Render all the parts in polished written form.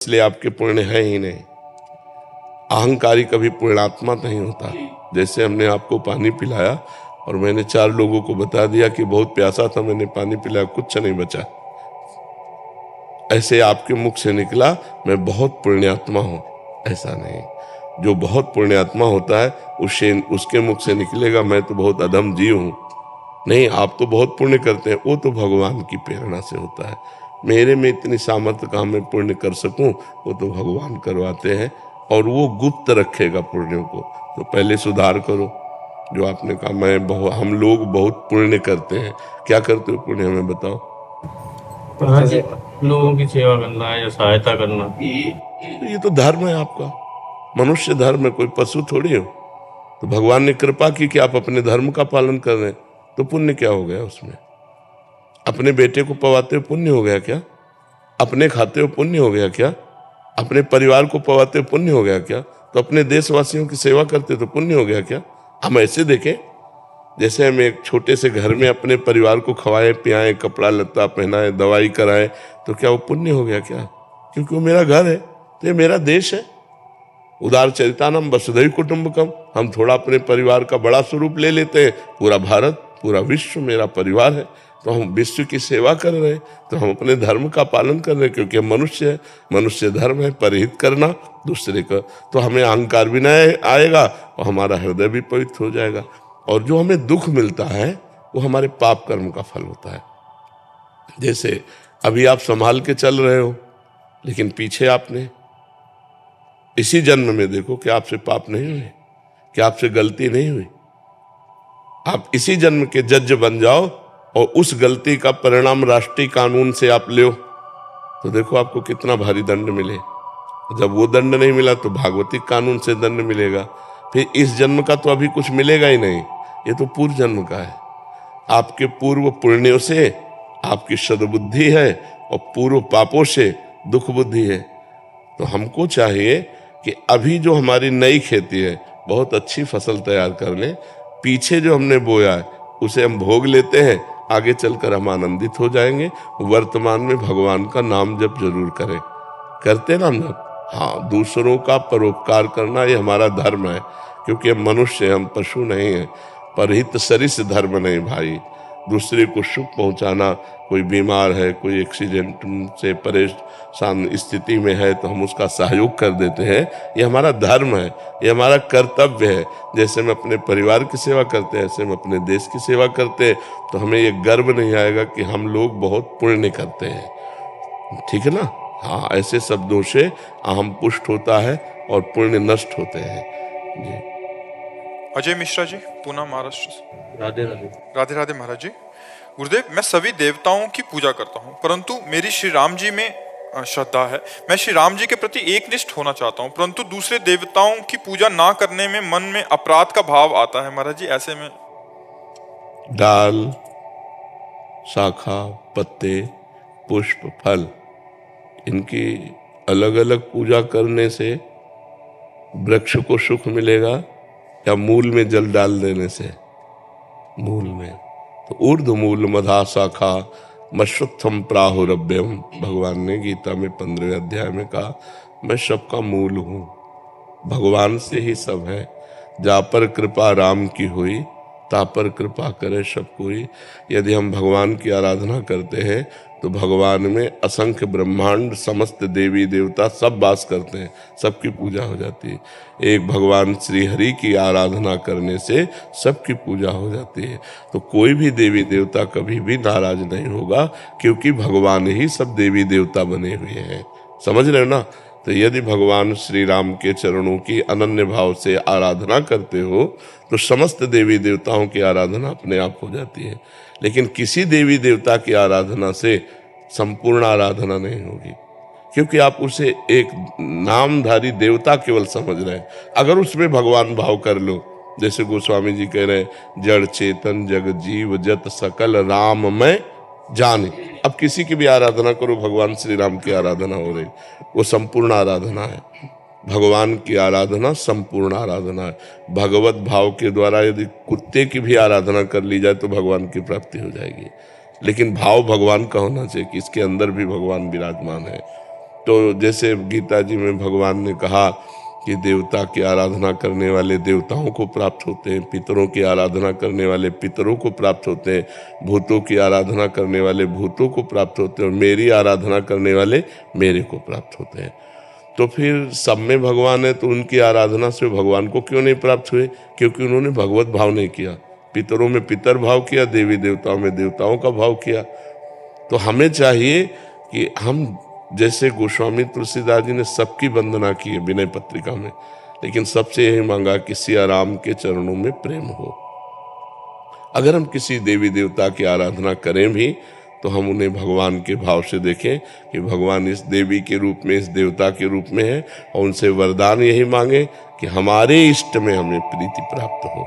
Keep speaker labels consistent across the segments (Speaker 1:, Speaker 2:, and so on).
Speaker 1: इसलिए आपके पुण्य है ही नहीं। अहंकारी कभी पुण्यात्मा नहीं होता। जैसे हमने आपको पानी पिलाया और मैंने 4 लोगों को बता दिया कि बहुत प्यासा था, मैंने पानी पिलाया, कुछ नहीं बचा, ऐसे आपके मुख से निकला मैं बहुत पुण्यात्मा हूं, ऐसा नहीं। जो बहुत पुण्यात्मा होता है उसके मुख से निकलेगा मैं तो बहुत अधम जीव हूं। नहीं, आप तो बहुत पुण्य करते हैं, वो तो भगवान की प्रेरणा से होता है। मेरे में इतनी सामर्थ्य का मैं पुण्य कर सकूं, वो तो भगवान करवाते हैं और वो गुप्त रखेगा पुण्यों को। तो पहले सुधार करो। जो आपने कहा हम लोग बहुत पुण्य करते हैं, क्या करते हो पुण्य हमें बताओ।
Speaker 2: लोगों की सेवा करना है या सहायता करना,
Speaker 1: ये तो धर्म है आपका, मनुष्य धर्म है, कोई पशु थोड़ी हो। तो भगवान ने कृपा की कि आप अपने धर्म का पालन कर रहे हैं, तो पुण्य क्या हो गया उसमें। अपने बेटे को पवाते हो पुण्य हो गया क्या? अपने खाते हो पुण्य हो गया क्या? अपने परिवार को पवाते हो पुण्य हो गया क्या? तो अपने देशवासियों की सेवा करते तो पुण्य हो गया क्या? हम ऐसे देखें जैसे हम एक छोटे से घर में अपने परिवार को खवाएं पियाएं, कपड़ा लत्ता पहनाएं, दवाई कराएं, तो क्या वो पुण्य हो गया क्या? क्योंकि वो मेरा घर है, तो ये मेरा देश है। उदार चरितानम वसुधैव कुटुंबकम। हम थोड़ा अपने परिवार का बड़ा स्वरूप ले लेते हैं, पूरा भारत पूरा विश्व मेरा परिवार है, तो हम विश्व की सेवा कर रहे हैं, तो हम अपने धर्म का पालन कर रहे हैं, क्योंकि हम मनुष्य है, मनुष्य धर्म है परहित करना दूसरे का। तो हमें अहंकार भी नहीं आएगा और हमारा हृदय भी पवित्र हो जाएगा। और जो हमें दुख मिलता है वो हमारे पाप कर्म का फल होता है। जैसे अभी आप संभाल के चल रहे हो, लेकिन पीछे आपने इसी जन्म में देखो कि आपसे पाप नहीं हुए, कि आपसे गलती नहीं हुई। आप इसी जन्म के जज बन जाओ और उस गलती का परिणाम राष्ट्रीय कानून से आप लो, तो देखो आपको कितना भारी दंड मिले। जब वो दंड नहीं मिला तो भागवतिक कानून से दंड मिलेगा। फिर इस जन्म का तो अभी कुछ मिलेगा ही नहीं, ये तो पूर्व जन्म का है। आपके पूर्व पुण्यों से आपकी सद्बुद्धि है और पूर्व पापों से दुख बुद्धि है। तो हमको चाहिए कि अभी जो हमारी नई खेती है बहुत अच्छी फसल तैयार कर लें, पीछे जो हमने बोया है उसे हम भोग लेते हैं, आगे चलकर हम आनंदित हो जाएंगे। वर्तमान में भगवान का नाम जप जरूर करें, करते नाम जप। हाँ, दूसरों का परोपकार करना ये हमारा धर्म है, क्योंकि हम मनुष्य, हम पशु नहीं हैं। परहित सरिस धर्म नहीं भाई। दूसरे को सुख पहुंचाना, कोई बीमार है, कोई एक्सीडेंट से परेशान स्थिति में है तो हम उसका सहयोग कर देते हैं, ये हमारा धर्म है, ये हमारा कर्तव्य है। जैसे हम अपने परिवार की सेवा करते हैं ऐसे हम अपने देश की सेवा करते हैं, तो हमें ये गर्व नहीं आएगा कि हम लोग बहुत पुण्य करते हैं। ठीक है ना? हाँ, ऐसे शब्दों से अहम पुष्ट होता है और पुण्य नष्ट होते हैं। जी।
Speaker 3: अजय मिश्रा जी, पूना, महाराष्ट्र से।
Speaker 2: राधे राधे।
Speaker 3: राधे राधे महाराज जी। गुरुदेव, मैं सभी देवताओं की पूजा करता हूँ, परंतु मेरी श्री राम जी में श्रद्धा है। मैं श्री राम जी के प्रति एकनिष्ठ होना चाहता हूँ, परंतु दूसरे देवताओं की पूजा ना करने में मन में अपराध का भाव आता है महाराज जी। ऐसे में
Speaker 1: डाल, शाखा, पत्ते, पुष्प, फल, इनकी अलग अलग पूजा करने से वृक्ष को सुख मिलेगा या मूल में जल डाल देने से? मूल में। तो ऊर्ध्व मूल मधा शाखा मश्रुत्थम प्राहुरभ्यम, भगवान ने गीता में 15वें अध्याय में कहा मैं सबका मूल हूँ, भगवान से ही सब है। जा पर कृपा राम की हुई, ता पर कृपा करे सब कोई। यदि हम भगवान की आराधना करते हैं तो भगवान में असंख्य ब्रह्मांड समस्त देवी देवता सब वास करते हैं, सबकी पूजा हो जाती है। एक भगवान श्री हरि की आराधना करने से सबकी पूजा हो जाती है। तो कोई भी देवी देवता कभी भी नाराज नहीं होगा, क्योंकि भगवान ही सब देवी देवता बने हुए हैं। समझ रहे हो ना? तो यदि भगवान श्री राम के चरणों की अनन्य भाव से आराधना करते हो तो समस्त देवी देवताओं की आराधना अपने आप हो जाती है। लेकिन किसी देवी देवता की आराधना से संपूर्ण आराधना नहीं होगी, क्योंकि आप उसे एक नामधारी देवता केवल समझ रहे हैं। अगर उसमें भगवान भाव कर लो, जैसे गोस्वामी जी कह रहे हैं, जड़ चेतन जग जीव जत सकल राम में जाने। अब किसी की भी आराधना करो, भगवान श्री राम की आराधना हो रही, वो संपूर्ण आराधना है। भगवान की आराधना संपूर्ण आराधना है। भगवत भाव के द्वारा यदि कुत्ते की भी आराधना कर ली जाए तो भगवान की प्राप्ति हो जाएगी। लेकिन भाव भगवान का होना चाहिए कि इसके अंदर भी भगवान विराजमान है। तो जैसे गीता जी में भगवान ने कहा कि देवता की आराधना करने वाले देवताओं को प्राप्त होते हैं, पितरों की आराधना करने वाले पितरों को प्राप्त होते हैं, भूतों की आराधना करने वाले भूतों को प्राप्त होते हैं, और मेरी आराधना करने वाले मेरे को प्राप्त होते हैं। तो फिर सब में भगवान है, तो उनकी आराधना से भगवान को क्यों नहीं प्राप्त हुए? क्योंकि उन्होंने भगवत भाव नहीं किया। पितरों में पितर भाव किया, देवी देवताओं में देवताओं का भाव किया। तो हमें चाहिए कि हम जैसे गोस्वामी तुलसीदास जी ने सबकी वंदना की है विनय पत्रिका में, लेकिन सबसे यही मांगा कि सिया राम के चरणों में प्रेम हो। अगर हम किसी देवी देवता की आराधना करें भी तो हम उन्हें भगवान के भाव से देखें कि भगवान इस देवी के रूप में, इस देवता के रूप में है, और उनसे वरदान यही मांगे कि हमारे इष्ट में हमें प्रीति प्राप्त हो।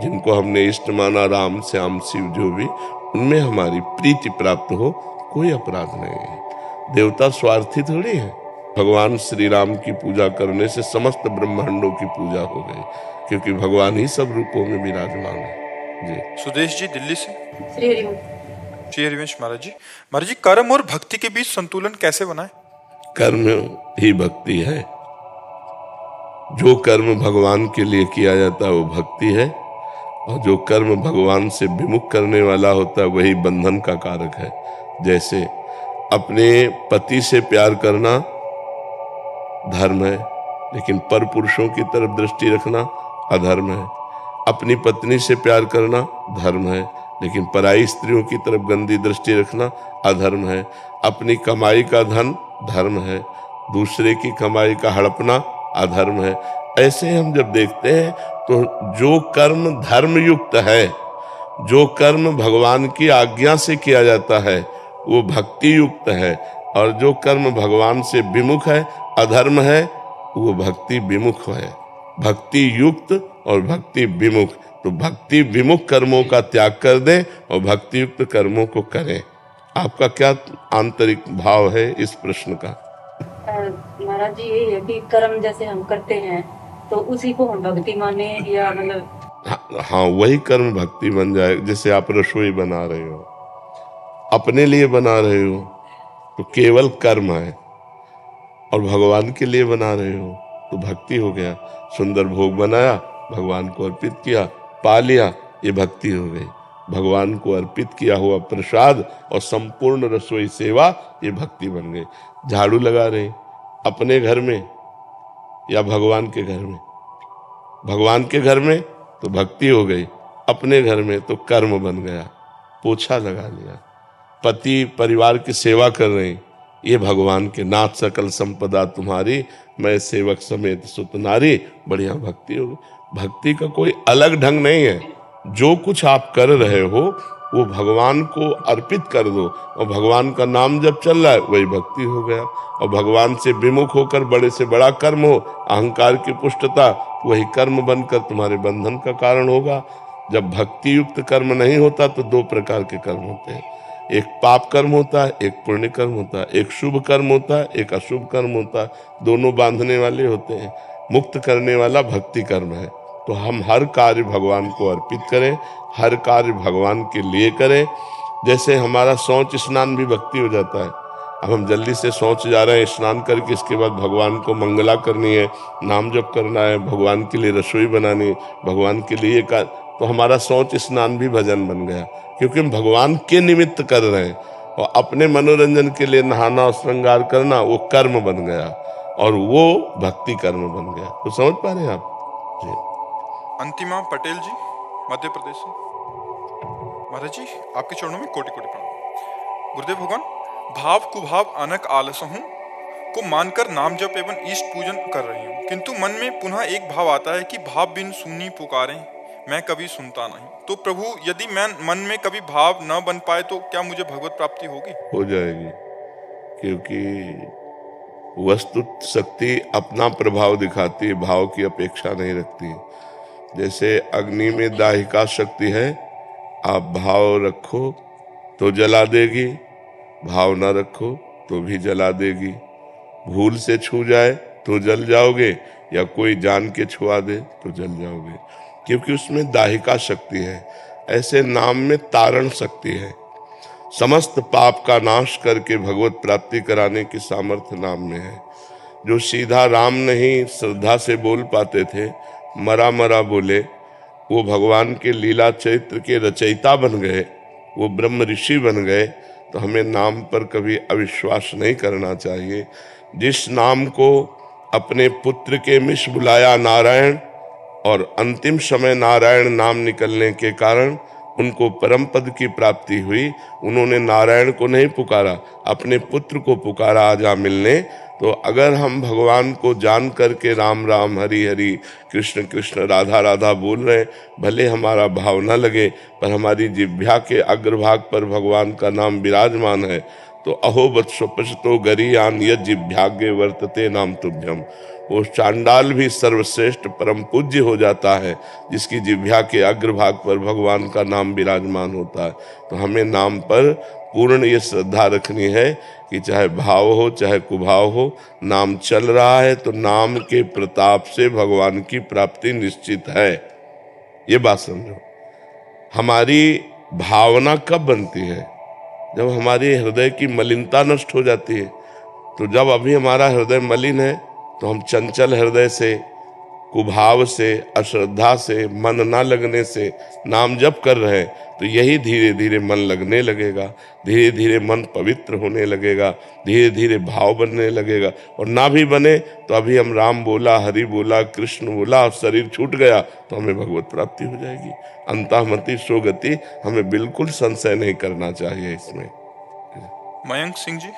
Speaker 1: जिनको हमने इष्ट माना, राम श्याम शिव जो भी, उनमें हमारी प्रीति प्राप्त हो, कोई अपराध नहीं है। देवता स्वार्थी थोड़ी है। भगवान श्री राम की पूजा करने से समस्त ब्रह्मांडों की पूजा हो गई, क्योंकि भगवान ही सब रूपों में विराजमान है। जी
Speaker 3: सुदेश जी दिल्ली से।
Speaker 4: श्री
Speaker 3: हरिवंश महाराज जी, कर्म और भक्ति के बीच संतुलन कैसे बनाए?
Speaker 1: कर्म ही भक्ति है। जो कर्म भगवान के लिए किया जाता है वो भक्ति है, और जो कर्म भगवान से विमुख करने वाला होता है वही बंधन का कारक है। जैसे अपने पति से प्यार करना धर्म है, लेकिन पर पुरुषों की तरफ दृष्टि रखना अधर्म है। अपनी पत्नी से प्यार करना धर्म है, लेकिन पराई स्त्रियों की तरफ गंदी दृष्टि रखना अधर्म है। अपनी कमाई का धन धर्म है, दूसरे की कमाई का हड़पना अधर्म है। ऐसे हम जब देखते हैं तो जो कर्म धर्म युक्त है, जो कर्म भगवान की आज्ञा से किया जाता है वो भक्ति युक्त है, और जो कर्म भगवान से विमुख है, अधर्म है, वो भक्ति विमुख है। भक्ति युक्त और भक्ति विमुख, तो भक्ति विमुख कर्मों का त्याग कर दें और भक्ति युक्त कर्मों को करें। आपका क्या आंतरिक भाव है इस प्रश्न का?
Speaker 4: महाराज जी, यही है कि कर्म जैसे हम करते हैं तो उसी को हम भक्ति माने, या मतलब
Speaker 1: हाँ, वही कर्म भक्ति बन जाए। जैसे आप रसोई बना रहे हो, अपने लिए बना रहे हो तो केवल कर्म है, और भगवान के लिए बना रहे हो तो भक्ति हो गया। सुंदर भोग बनाया, भगवान को अर्पित किया, पा लिया, ये भक्ति हो गई। भगवान को अर्पित किया हुआ प्रसाद और संपूर्ण रसोई सेवा, ये भक्ति बन गई। झाड़ू लगा रहे अपने घर में या भगवान के घर में? भगवान के घर में तो भक्ति हो गई, अपने घर में तो कर्म बन गया। पोछा लगा लिया, पति परिवार की सेवा कर रहे, ये भगवान के नाथ सकल संपदा तुम्हारी, मैं सेवक समेत सुत नारी, बढ़िया भक्ति हो गई। भक्ति का कोई अलग ढंग नहीं है। जो कुछ आप कर रहे हो वो भगवान को अर्पित कर दो, और भगवान का नाम जब चल रहा है वही भक्ति हो गया। और भगवान से विमुख होकर बड़े से बड़ा कर्म हो, अहंकार की पुष्टता, वही कर्म बनकर तुम्हारे बंधन का कारण होगा। जब भक्ति युक्त कर्म नहीं होता तो दो प्रकार के कर्म होते हैं, एक पाप कर्म होता है, एक पुण्य कर्म होता है, एक शुभ कर्म होता है, एक अशुभ कर्म होता है। दोनों बांधने वाले होते हैं। मुक्त करने वाला भक्ति कर्म है। तो हम हर कार्य भगवान को अर्पित करें, हर कार्य भगवान के लिए करें। जैसे हमारा शौच स्नान भी भक्ति हो जाता है। अब हम जल्दी से शौच जा रहे हैं, स्नान करके इसके बाद भगवान को मंगला करनी है, नाम जप करना है, भगवान के लिए रसोई बनानी, भगवान के लिए तो हमारा शौच स्नान भी भजन बन गया, क्योंकि हम भगवान के निमित्त कर रहे हैं। और अपने मनोरंजन के लिए नहाना और श्रृंगार करना वो कर्म बन गया, और वो भक्ति कर्म बन गया। तो समझ पा रहे हैं आप जी?
Speaker 3: अंतिमा पटेल जी, मध्य प्रदेश से। महाराज जी, आपके चरणों में कोटि कोटि प्रणाम। गुरुदेव भगवान, भाव कुभाव अनक आलसहूं को मानकर नाम जप एवं इष्ट पूजन कर रही हूँ, किंतु मन में पुनः एक भाव आता है कि भाव बिन सुनी पुकारें, मैं कभी सुनता नहीं। तो प्रभु, यदि मैं मन में कभी भाव न बन पाए तो क्या मुझे भगवत प्राप्ति होगी?
Speaker 1: हो जाएगी, क्योंकि वस्तु शक्ति अपना प्रभाव दिखाती है, भाव की अपेक्षा नहीं रखती। जैसे अग्नि में दाहिका शक्ति है, आप भाव रखो तो जला देगी, भाव न रखो तो भी जला देगी। भूल से छू जाए तो जल जाओगे, या कोई जान के छुआ दे तो जल जाओगे, क्योंकि उसमें दाहिका शक्ति है। ऐसे नाम में तारण शक्ति है। समस्त पाप का नाश करके भगवत प्राप्ति कराने की सामर्थ्य नाम में है। जो सीधा राम नहीं श्रद्धा से बोल पाते थे, मरा मरा बोले, वो भगवान के लीला चरित्र के रचयिता बन गए, वो ब्रह्म ऋषि बन गए। तो हमें नाम पर कभी अविश्वास नहीं करना चाहिए। जिस नाम को अपने पुत्र के मिश बुलाया नारायण, और अंतिम समय नारायण नाम निकलने के कारण उनको परम पद की प्राप्ति हुई। उन्होंने नारायण को नहीं पुकारा, अपने पुत्र को पुकारा आजा मिलने। तो अगर हम भगवान को जान करके राम राम हरि हरि कृष्ण कृष्ण राधा राधा बोल रहे, भले हमारा भाव न लगे, पर हमारी जिह्वा के अग्रभाग पर भगवान का नाम विराजमान है, तो अहो वत्सोपशतो गरीयान यज् जिह्वाग्रे वर्तते नाम तुभ्यम। वो चांडाल भी सर्वश्रेष्ठ परम पूज्य हो जाता है जिसकी जिह्वा के अग्रभाग पर भगवान का नाम विराजमान होता है। तो हमें नाम पर पूर्ण ये श्रद्धा रखनी है कि चाहे भाव हो चाहे कुभाव हो, नाम चल रहा है तो नाम के प्रताप से भगवान की प्राप्ति निश्चित है। ये बात समझो। हमारी भावना कब बनती है? जब हमारे हृदय की मलिनता नष्ट हो जाती है। तो जब अभी हमारा हृदय मलिन है तो हम चंचल हृदय से, कुभाव से, अश्रद्धा से, मन ना लगने से नाम जप कर रहे हैं, तो यही धीरे धीरे मन लगने लगेगा, धीरे धीरे मन पवित्र होने लगेगा, धीरे धीरे भाव बनने लगेगा। और ना भी बने तो अभी हम राम बोला, हरि बोला, कृष्ण बोला, शरीर छूट गया तो हमें भगवत प्राप्ति हो जाएगी। अंतःमति सोगति, हमें बिल्कुल संशय नहीं करना चाहिए इसमें।
Speaker 3: मयंक सिंह जी।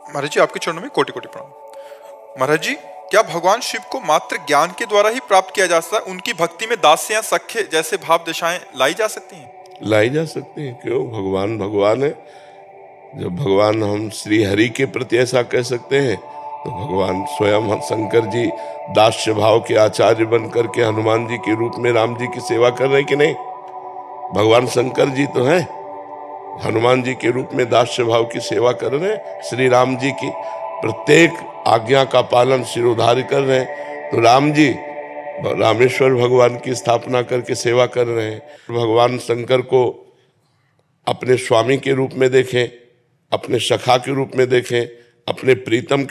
Speaker 3: महाराज जी, आपके चरणों में कोटि कोटि प्रणाम। महाराज जी, क्या भगवान शिव को मात्र ज्ञान के द्वारा ही प्राप्त किया जा सकता है? उनकी भक्ति में दास्य या सख्य जैसे भाव दशाएं लाई जा सकती हैं?
Speaker 1: लाई जा सकती हैं। क्यों? भगवान भगवान है। जब भगवान, हम श्री हरि के प्रति ऐसा कह सकते हैं, तो भगवान स्वयं शंकर जी दास्य भाव के आचार्य बन करके हनुमान जी के रूप में राम जी की सेवा कर रहे हैं कि नहीं? भगवान शंकर जी तो हैं, हनुमान जी के रूप में दास्य भाव की सेवा कर रहे हैं। श्री राम जी की प्रत्येक आज्ञा का पालन शिरोधार्य कर रहे हैं। तो राम जी रामेश्वर भगवान की स्थापना करके सेवा कर रहे हैं। भगवान शंकर को अपने स्वामी के रूप में देखें, अपने सखा के रूप में देखें, अपने प्रीतम